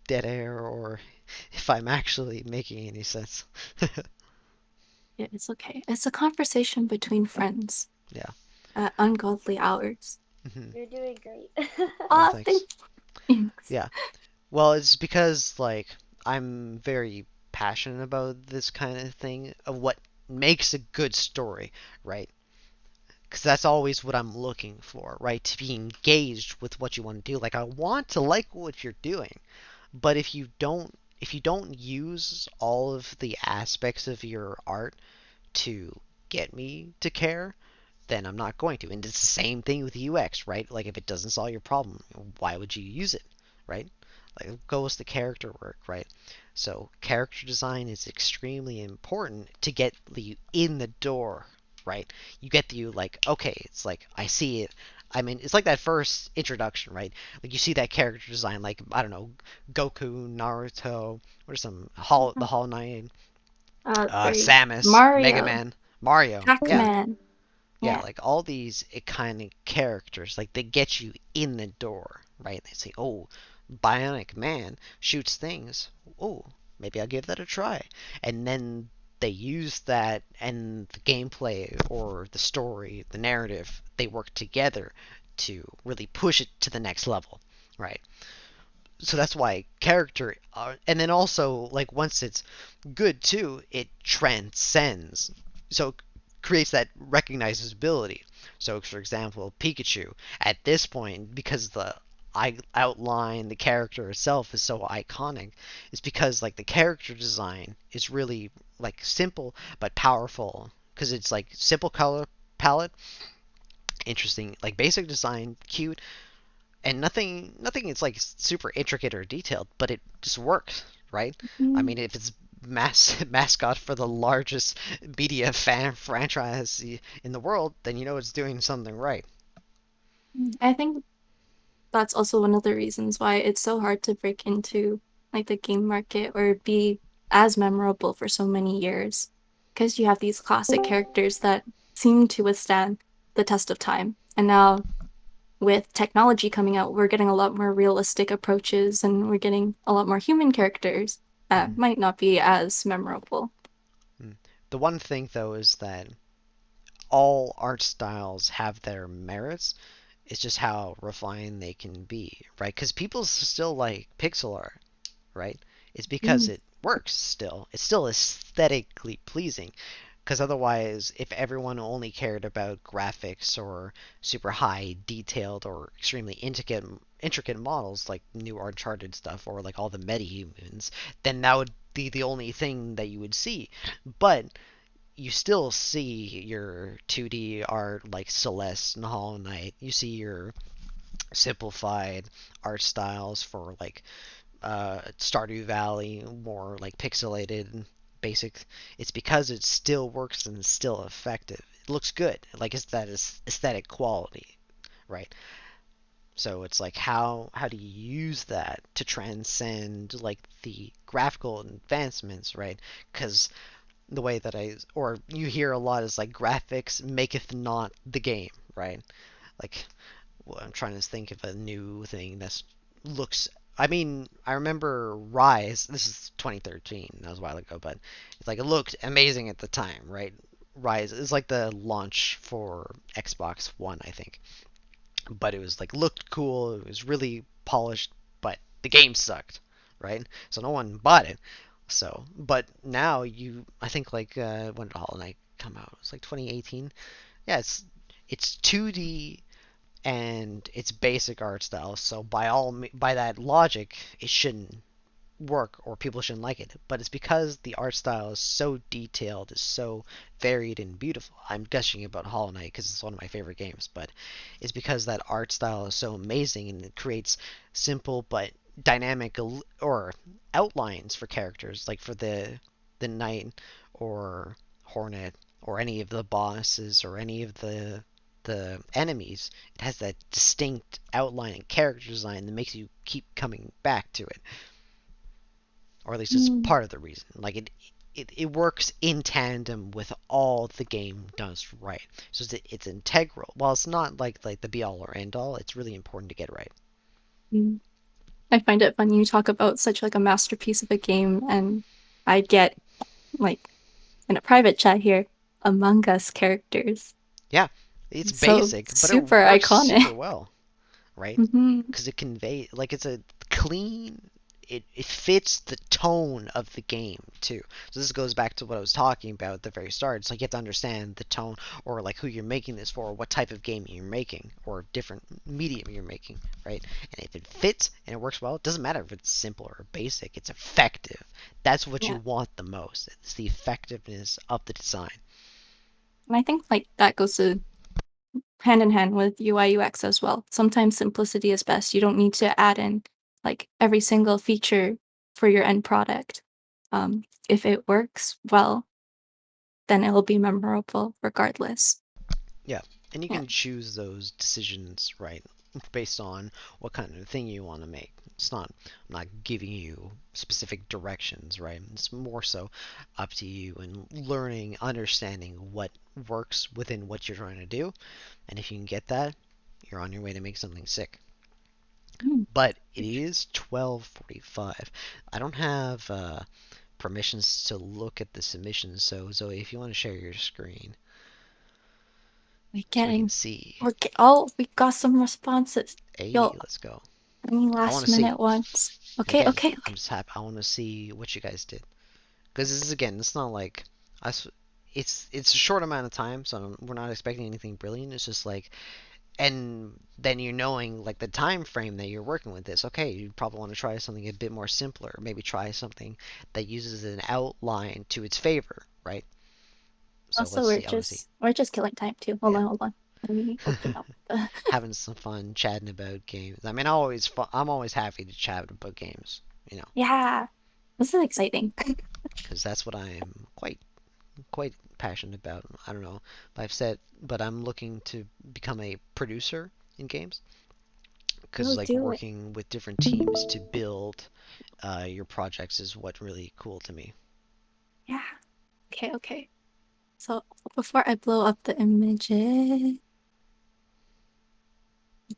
dead air or if I'm actually making any sense. Yeah, it's okay. It's a conversation between friends Yeah. at ungodly hours. Hmm. You're doing great. Oh, Thanks. thanks. Thanks. Yeah. Well, it's because like I'm very passionate about this kind of thing of what makes a good story, right? Because that's always what I'm looking for, right? To be engaged with what you want to do. Like I want to like what you're doing, but if you don't use all of the aspects of your art to get me to care, then I'm not going to. And it's the same thing with UX, right? Like if it doesn't solve your problem, why would you use it, right? Like it goes to character work, right? So character design is extremely important to get you in the door, right? You get you like, okay, it's like I see it. I mean, it's like that first introduction, right? Like you see that character design, like I don't know, Goku, Naruto, what are some the Hollow Knight, Great. Samus, Mega Mario, Man, Mario, yeah, Pac-Man. yeah, Yeah. like all these kind of characters, like they get you in the door, right? They say, "Oh, Bionic Man shoots things. Oh, maybe I'll give that a try." And then they use that and the gameplay or the story, the narrative, they work together to really push it to the next level, right? So that's why character, and then also like once it's good too, it transcends. So creates that recognizability. So for example, Pikachu at this point, because the I outline the character itself is so iconic, is because like the character design is really like simple but powerful because it's like simple color palette, interesting like basic design, cute, and nothing is like super intricate or detailed, but it just works, right? I Mm, mean, if it's mascot for the largest media fan franchise in the world, then you know it's doing something right. I think that's also one of the reasons why it's so hard to break into like the game market or be as memorable for so many years. Because you have these classic characters that seem to withstand the test of time. And now with technology coming out, we're getting a lot more realistic approaches and we're getting a lot more human characters that Mm. might not be as memorable. Mm. The one thing though is that all art styles have their merits. It's just how refined they can be, right? Because people still like pixel art, right? It's because Mm, it works still. It's still aesthetically pleasing. Because otherwise, if everyone only cared about graphics or super high detailed or extremely intricate models like new Uncharted stuff or like all the metahumans, then that would be the only thing that you would see. But you still see your 2D art like Celeste and Hollow Knight. You see your simplified art styles for like Stardew Valley, more like pixelated and basic. It's because it still works and it's still effective. It looks good. Like it's that aesthetic quality, right? So it's like how do you use that to transcend like the graphical advancements, right? Because the way that or you hear a lot is like graphics maketh not the game, right? Like well, I'm trying to think of a new thing that looks. I mean, I remember Rise. This is 2013. That was a while ago, but it's like it looked amazing at the time, right? Rise is like the launch for Xbox One, I think. But it was like looked cool. It was really polished, but the game sucked, right? So no one bought it. So, but now I think like when did Hollow Knight come out? It was like 2018. Yeah, it's 2D and it's basic art style. So by that logic, it shouldn't work or people shouldn't like it. But it's because the art style is so detailed, is so varied and beautiful. I'm gushing about Hollow Knight because it's one of my favorite games, but it's because that art style is so amazing and it creates simple but dynamic or outlines for characters, like for the knight or hornet or any of the bosses or any of the enemies. It has that distinct outline and character design that makes you keep coming back to it, or at least it's mm, part of the reason. Like it works in tandem with all the game does right. So it's integral. While it's not like the be all or end all, it's really important to get it right. mm. I find it funny you talk about such like a masterpiece of a game, and I get like in a private chat here, Among Us characters. Yeah, it's So basic, but it super works super iconic. well, right? Hmm. Because it conveys like it's a clean. it fits the tone of the game too. So this goes back to what I was talking about at the very start. It's like you have to understand the tone, or like who you're making this for, or what type of game you're making, or different medium you're making, right? And if it fits and it works well, it doesn't matter if it's simple or basic. It's effective. That's what you Yeah. want the most. It's the effectiveness of the design. And I think like that goes to hand in hand with UI UX as well. Sometimes simplicity is best. You don't need to add in like every single feature for your end product. If it works well, then it'll be memorable regardless. Yeah, and you Yeah. can choose those decisions, right, based on what kind of thing you want to make. It's not, I'm not giving you specific directions, right? It's more so up to you and learning, understanding what works within what you're trying to do. And if you can get that, you're on your way to make something sick. Mm, But it is 12:45. I don't have permissions to look at the submissions, so Zoe, if you want to share your screen we're so we can getting see. oh, we got some responses. Hey, Yo, let's go. any I want last to see. minute ones? And Okay, again, okay, I'm okay. just happy. I want to see what you guys did because this is again, it's not like us. It's a short amount of time, so we're not expecting anything brilliant. It's just like, and then you're knowing like the time frame that you're working with this. Okay, you probably want to try something a bit more simpler. Maybe try something that uses an outline to its favor, right? So Also, let's see. I want to see. we're just killing time too. Yeah. Hold on. Let me open up the Having some fun chatting about games. I mean, I'm always happy to chat about games, you know, Yeah. This is exciting. because that's what I'm quite passionate about. I don't know if I've said, but I'm looking to become a producer in games because Go like do it. working with different teams to build your projects is what really cool to me. Yeah. Okay, okay. So before I blow up the images,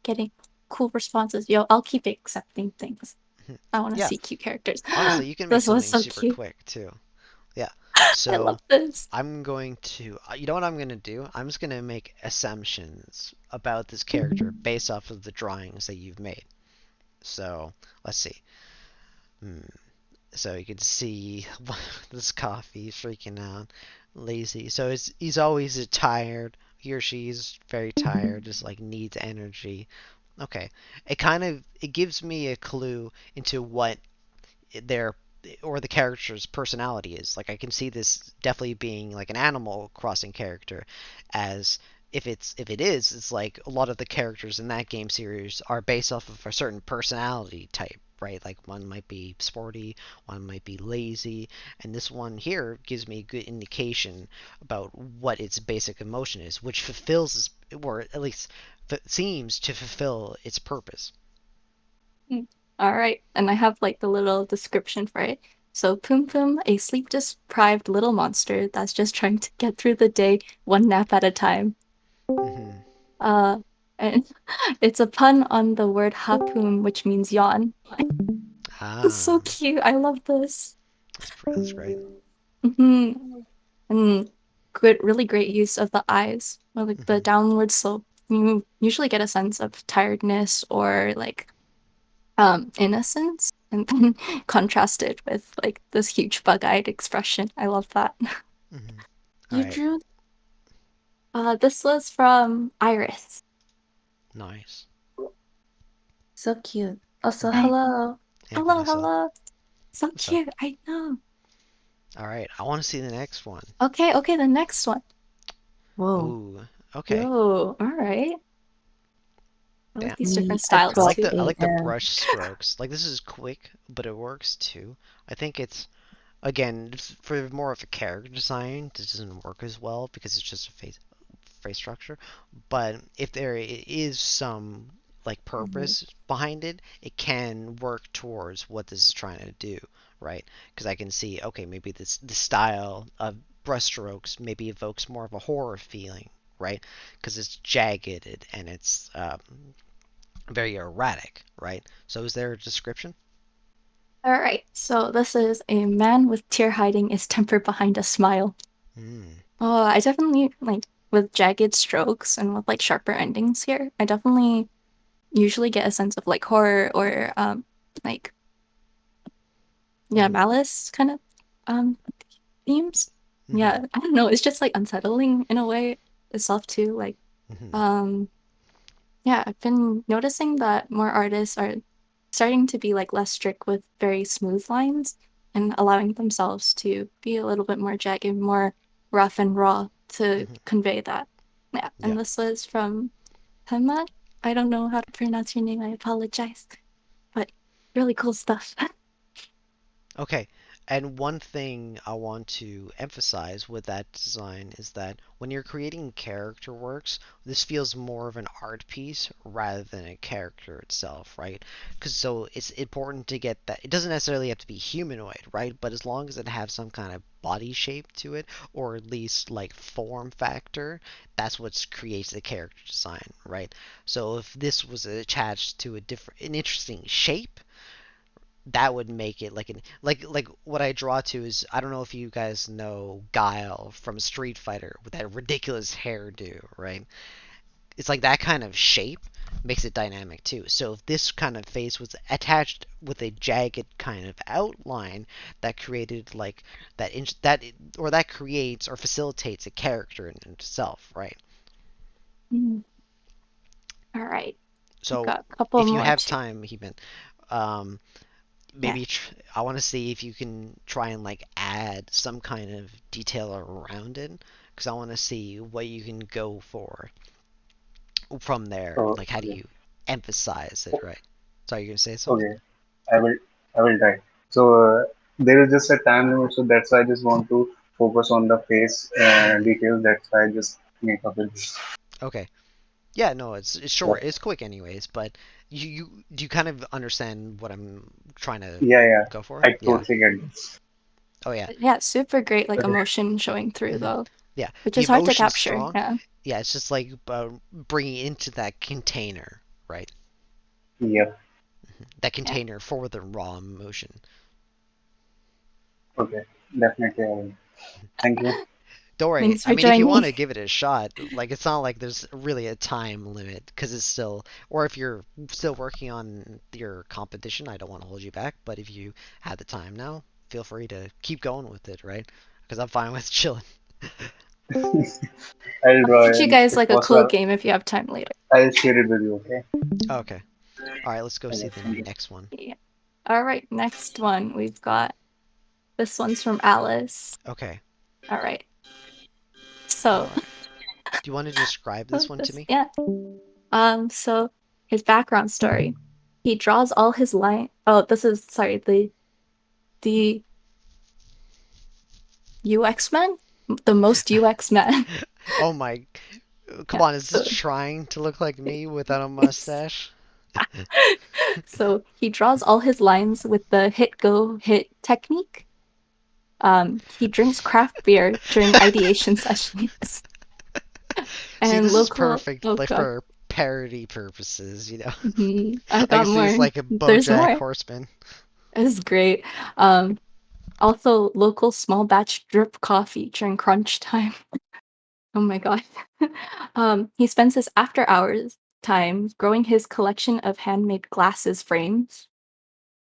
getting cool responses. Yo, I'll keep accepting things. I want to Yeah, see cute characters. honestly, you can make This was something so super cute. quick too. Yeah. I So love this. I'm going to, you know what I'm going to do? I'm just going to make assumptions about this character based off of the drawings that you've made. So let's see. Hmm. So you can see this coffee freaking out, lazy. So he's always tired. He or she's very tired, just like needs energy. Okay, it gives me a clue into what their or the character's personality is. Like I can see this definitely being like an Animal Crossing character, as if it is, it's like a lot of the characters in that game series are based off of a certain personality type, right? Like one might be sporty, one might be lazy, and this one here gives me a good indication about what its basic emotion is, which fulfills, or at least seems to fulfill its purpose. Mm. All right. And I have like the little description for it. So Poom Poom, a sleep-deprived little monster that's just trying to get through the day one nap at a time. Hmm. Uh, and it's a pun on the word hapoom, which means yawn. It's so Ah, cute. I love this. that's great. Hmm. And good, really great use of the eyes. Or like the Hmm. downward slope. You usually get a sense of tiredness or like innocence, and then contrasted with like this huge bug-eyed expression. I love that. Hmm. All You right, drew this was from Iris. nice. So cute. Also, Hmm. hello. And Hello, Vanessa, hello. So what's up? cute. I know. All right, I want to see the next one. Okay, okay, the next one. Whoa. Ooh, okay. Yo, all right. I like Damn. these Me different at styles too. I 12 like the a.m. brush strokes. Like this is quick, but it works too. I think it's again for more of a character design. This doesn't work as well because it's just a face structure. But if there is some like Mhm. purpose behind it, it can work towards what this is trying to do, right? Because I can see, okay, maybe the style of brushstrokes maybe evokes more of a horror feeling, right? Because it's jagged and it's very erratic, right? So is there a description? All right. So this is a man with tear hiding his temper behind a smile. Hmm. Oh, I definitely like with jagged strokes and with like sharper endings here. I definitely usually get a sense of like horror or like yeah, Hmm. malice kind of um themes. Hmm. Yeah, I don't know, it's just like unsettling in a way itself too. Like Hmm. um yeah, I've been noticing that more artists are starting to be like less strict with very smooth lines and allowing themselves to be a little bit more jagged, more rough and raw to Hmm. convey that. Yeah, Yeah. and this was from Pema. I don't know how to pronounce your name, I apologize. But really cool stuff. Okay. And one thing I want to emphasize with that design is that when you're creating character works, this feels more of an art piece rather than a character itself, right? Because so it's important to get that. It doesn't necessarily have to be humanoid, right? But as long as it has some kind of body shape to it, or at least like form factor, that's what creates the character design, right? So if this was attached to an interesting shape, that would make it like what I draw to is, I don't know if you guys know Guile from Street Fighter with that ridiculous hairdo, right? It's like that kind of shape makes it dynamic too. So if this kind of face was attached with a jagged kind of outline that created like that creates or facilitates a character in itself, right? Mm, all right, we've So got a couple if you more have too. time, even um, Yeah. maybe I want to see if you can try and like add some kind of detail around it, because I want to see what you can go for from there. Oh, Like, how do okay. you emphasize it, right? Sorry, you're gonna say something? Okay. I will I will try. So there is just a time limit, so that's why I just want to focus on the face Hmm. details. That's why I just make up with this. Okay. Yeah, no, it's Yeah, short, it's quick, anyways. But you do you kind of understand what I'm trying to yeah, yeah. go for? I Yeah. totally get this. Oh yeah. Yeah, super great like Okay. emotion showing through Hmm. though, Yeah. which The is hard to emotion's capture. strong. Yeah. Yeah, it's just like bringing it into that container, right? Yep. That Yeah. container for the raw emotion. Okay. Definitely. I will. Thank you. Don't worry. Thanks I for mean, if you want joining. to give it a shot, like it's not like there's really a time limit because it's still, or if you're still working on your competition, I don't want to hold you back. But if you have the time now, feel free to keep going with it, right? Because I'm fine with chilling. I'll I'll draw teach you and guys if like a cool possible, game if you have time later. I'll share it with you. Okay. Okay. All right. Let's go see Okay. the Thank you. next one. Yeah. All right, next one we've got this one's from Alice. Okay. All right. All So right. Do you want to describe this one to this me? yeah. So his background story. He draws all his line. Oh, this is sorry, the UX man? The most UX man. Oh my. Come Yeah. on. Is this So trying to look like me without a mustache? so he draws all his lines with the hit go hit technique. He drinks craft beer during ideation sessions. See, And this is local perfect oh like god. for parody purposes, you know. I I can got see this more. like a There's BoJack more. Horseman. It's great. Um, Also local small batch drip coffee during crunch time. Oh my god. He spends his after hours time growing his collection of handmade glasses frames.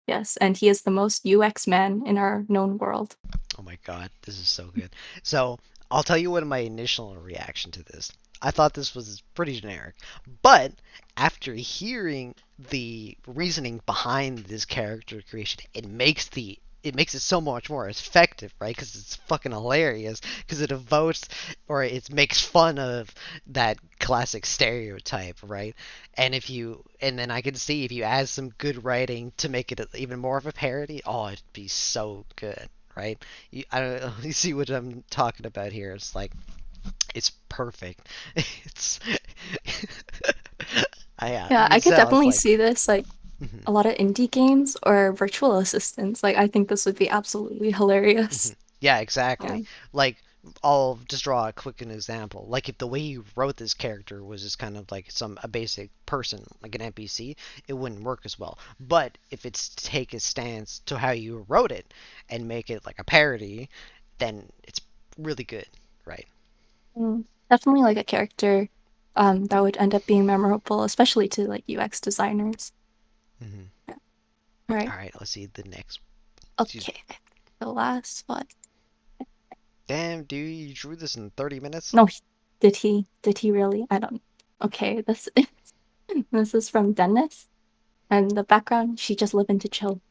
Yes, and he is the most UX man in our known world. Oh my god, this is so good. So, I'll tell you what my initial reaction to this. I thought this was pretty generic, but after hearing the reasoning behind this character creation, it makes it so much more effective, right? Because it's fucking hilarious. Because it evokes or it makes fun of that classic stereotype, right? And then I can see if you add some good writing to make it even more of a parody, oh, it'd be so good, right? I don't know, you see what I'm talking about here. It's like it's perfect. It's Yeah, you I can could tell it's definitely like see this like mhm, a lot of indie games or virtual assistants. Like I think this would be absolutely hilarious. mhm. Yeah, Yeah. exactly. Like I'll just draw a quick an example. Like if the way you wrote this character was just kind of like a basic person, like an NPC, it wouldn't work as well. But if it's take a stance to how you wrote it and make it like a parody, then it's really good, right? Definitely like a character that would end up being memorable, especially to like UX designers. Hmm. All right. All right, let's see the next. She's, Okay, the last one. damn, dude, you drew this in 30 minutes? No, did he? Did he really? I don't know. Okay, this is this is from Dennis, and the background, she just living to chill.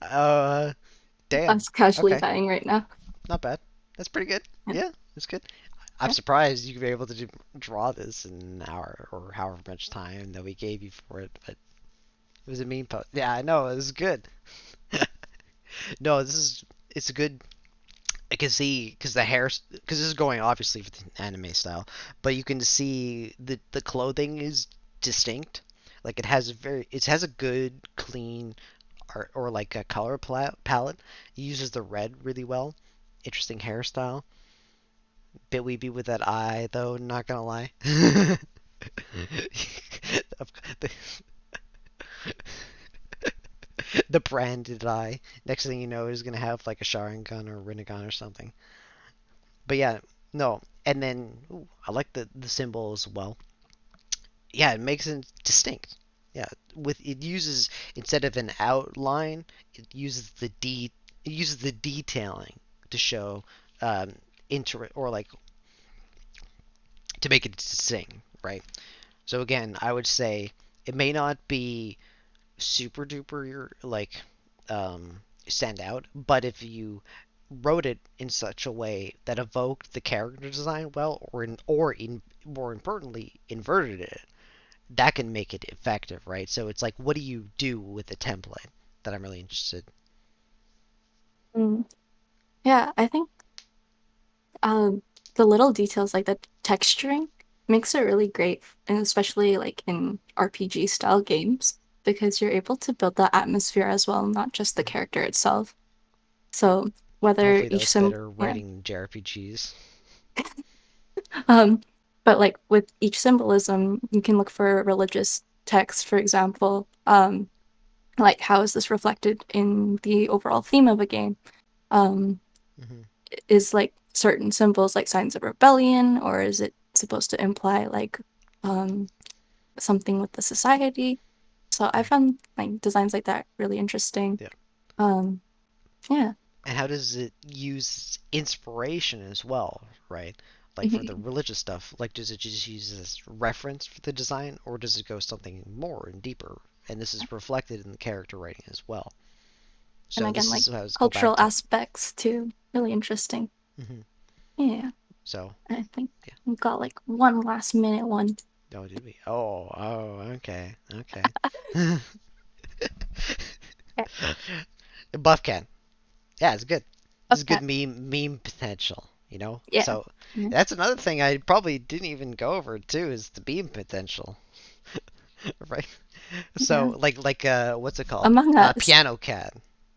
uh, damn. Us casually Okay, dying right now. not bad. That's pretty good. Yeah, Yeah, that's good. I'm yeah. surprised you were able to draw this in an hour or however much time that we gave you for it, but it was a mean post. Yeah, I know, it was good. No, it's a good. I can see because the hair, because this is going obviously with the anime style, but you can see the clothing is distinct. Like it has a good clean art or like a color palette. It uses the red really well. Interesting hairstyle. Bit weepy with that eye though. Not gonna lie. the, the branded eye. Next thing you know, is gonna have like a Sharingan or Rinnegan or something. But yeah, no. And then ooh, I like the symbol as well. Yeah, it makes it distinct. Yeah, with it uses instead of an outline, it uses the detailing to show inter or like to make it distinct, right? So again, I would say it may not be super duper like stand out, but if you wrote it in such a way that evoked the character design well, or more importantly inverted it, that can make it effective, right? So it's like, what do you do with the template that I'm really interested? Mm. Yeah, I think um the little details like the texturing makes it really great, and especially like in RPG style games, because you're able to build the atmosphere as well, not just the Mhm. character itself. So whether Hopefully that each was sim better yeah. writing JRPGs. Um, but like with each symbolism, you can look for religious text, for example. Like how is this reflected in the overall theme of a game? Um, Hmm. is like certain symbols like signs of rebellion, or is it supposed to imply like um something with the society? So I found like designs like that really interesting. Yeah. Um, yeah. And how does it use inspiration as well, right? Like for the Mhm. religious stuff, like does it just use as reference for the design, or does it go something more and deeper? And this is reflected in the character writing as well. And So again, this like is how I was go back cultural to. aspects too. Really interesting. Hmm. Yeah. So I think yeah. we've got like one last minute one. Oh, did we? Oh, okay, okay. Yeah. Buffcat. Yeah, it's good. This is good Okay. meme potential, you know? Yeah. So Yeah. that's another thing I probably didn't even go over too is the meme potential, right? So Yeah. what's it called? Among Us. Piano Cat.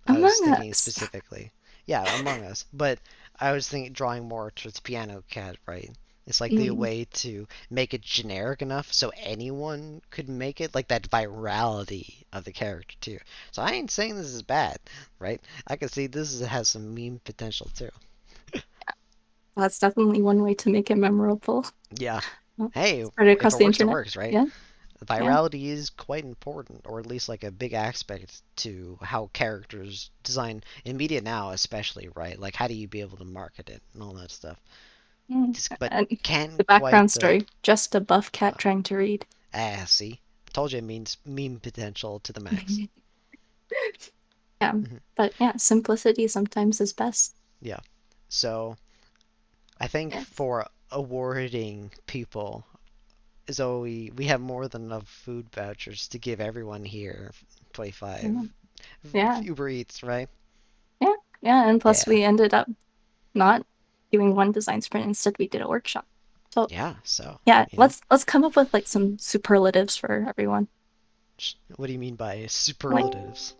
I was Among thinking Us. specifically. Yeah, Among Us. But I was thinking drawing more towards Piano Cat, right? It's like the Mm. way to make it generic enough so anyone could make it, like that virality of the character too. So I ain't saying this is bad, right? I can see has some meme potential too. That's definitely one way to make it memorable. Yeah. Well, Hey, spread it if across it the works, it internet. works, right? Yeah. Yeah. Virality is quite important, or at least like a big aspect to how characters design in media now, especially, right? Like, how do you be able to market it and all that stuff? Mm. But And the can quite background the story, just a buff cat uh, trying to read. see, told you it means meme potential to the max. Yeah. Hmm. But yeah, simplicity sometimes is best. Yeah. So I think Yes. for awarding people, so we have more than enough food vouchers to give everyone here 25 Mm. Yeah. Uber Eats, right? Yeah. Yeah. And plus Yeah. we ended up not doing one design sprint. Instead, we did a workshop. So Yeah. So, yeah, you know, let's come up with like some superlatives for everyone. what do you mean by Like superlatives?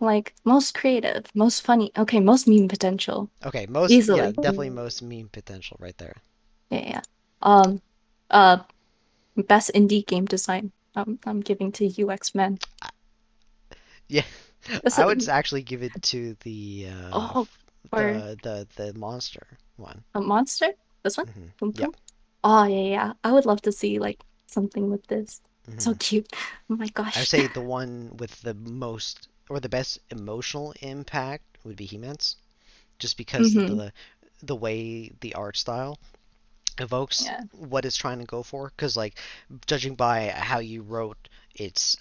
most creative, most funny. Okay, most meme potential. Okay, yeah, Easily. definitely most meme potential right there. Yeah, yeah. Um, uh, best indie game design. I'm giving to UX Men. Yeah, This I would is, actually give it to oh, or the monster one. a monster. This one. Hmm. Boom Yeah. boom. Oh yeah, yeah. I would love to see like something with this. So Hmm. cute. Oh my I would gosh. say the one with the most or the best emotional impact would be He-Man's, just because of Hmm. the way the art style evokes Yeah. what it's trying to go for. Because like judging by how you wrote its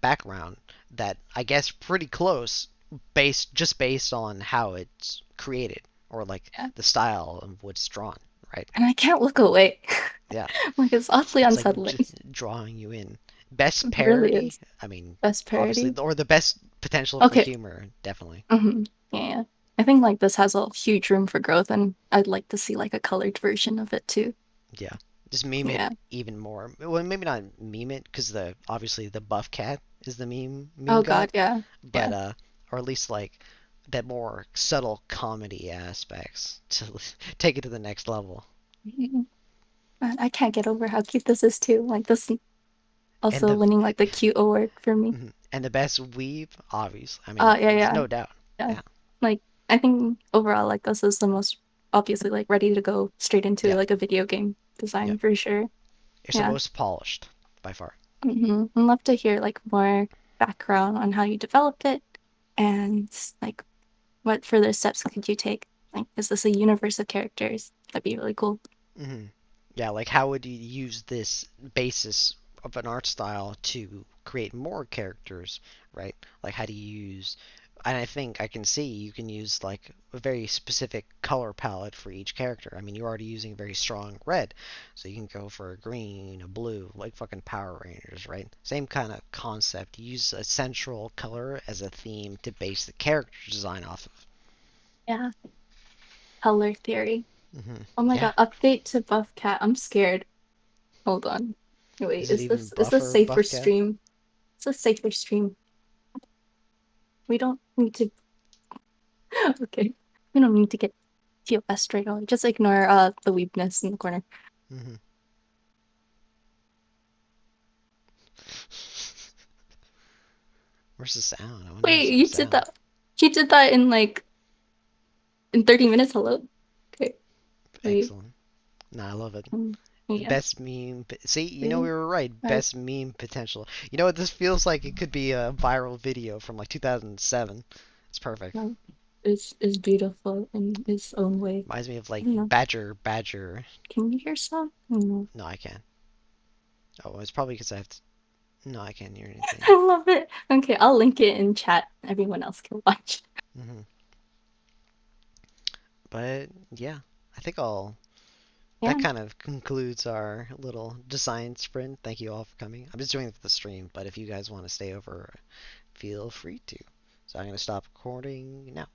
background, that I guess pretty close based on how it's created or like Yeah. the style of what's drawn, right? And I can't look away. Yeah, Like it's awfully it's like unsettling. just drawing you in. Best It really parody, is. I mean, Best obviously, parody. or the best potential for Okay. humor, definitely. Yeah, yeah. I think like this has a huge room for growth, and I'd like to see like a colored version of it too. Yeah, just meme it Yeah. even more. Well, maybe not meme it because the obviously the buff cat is the meme Oh god, God, yeah. but Yeah. or at least like that more subtle comedy aspects to take it to the next level. Mhm. I can't get over how cute this is too. Like this And also the winning like the cute award for me. and the best weave, obviously. I mean, Yeah, there's yeah, no doubt. yeah. Yeah, Like I think overall like this is the most obviously like ready to go straight into yeah, like a video game yeah. design for sure. It's the Yeah. most polished by far. I'd love to hear like more background on how you developed it and like what further steps could you take? Like, is this a universe of characters? That'd be really cool. Hmm. Yeah, like how would you use this basis of an art style to create more characters, right? Like how do you use, and I think I can see you can use like a very specific color palette for each character. I mean, you're already using very strong red, so you can go for a green, a blue, like fucking Power Rangers, right? Same kind of concept. Use a central color as a theme to base the character design off of. Yeah, color theory. Oh my Yeah. God, update to buff cat. I'm scared. Hold on. Wait, Is it even is this buffer safe for buff cat? stream? It's a safer stream. We don't need to okay. We don't need to get TOS straight away. Just ignore the weakness in the corner. Hmm. Where's the sound? I want to hear Wait, some you did sound. that. He did that in like in 30 minutes. Hello? Okay. Wait. Excellent. No, I love it. Yeah. Best meme. See, you know we Three, were right. five. Best meme potential. You know what? This feels like it could be a viral video from like 2007. It's perfect. No, is beautiful in its own way. Reminds me of I like don't know. Badger. Can you hear some? I don't know. No, I can't. Oh, it's probably because I have to. No, I can't hear anything. I love it. Okay, I'll link it in chat. Everyone else can watch. Hmm. But yeah, I think I'll. That Yeah, kind of concludes our little design sprint. Thank you all for coming. I'm just doing it for the stream, but if you guys want to stay over, feel free to. So I'm going to stop recording now.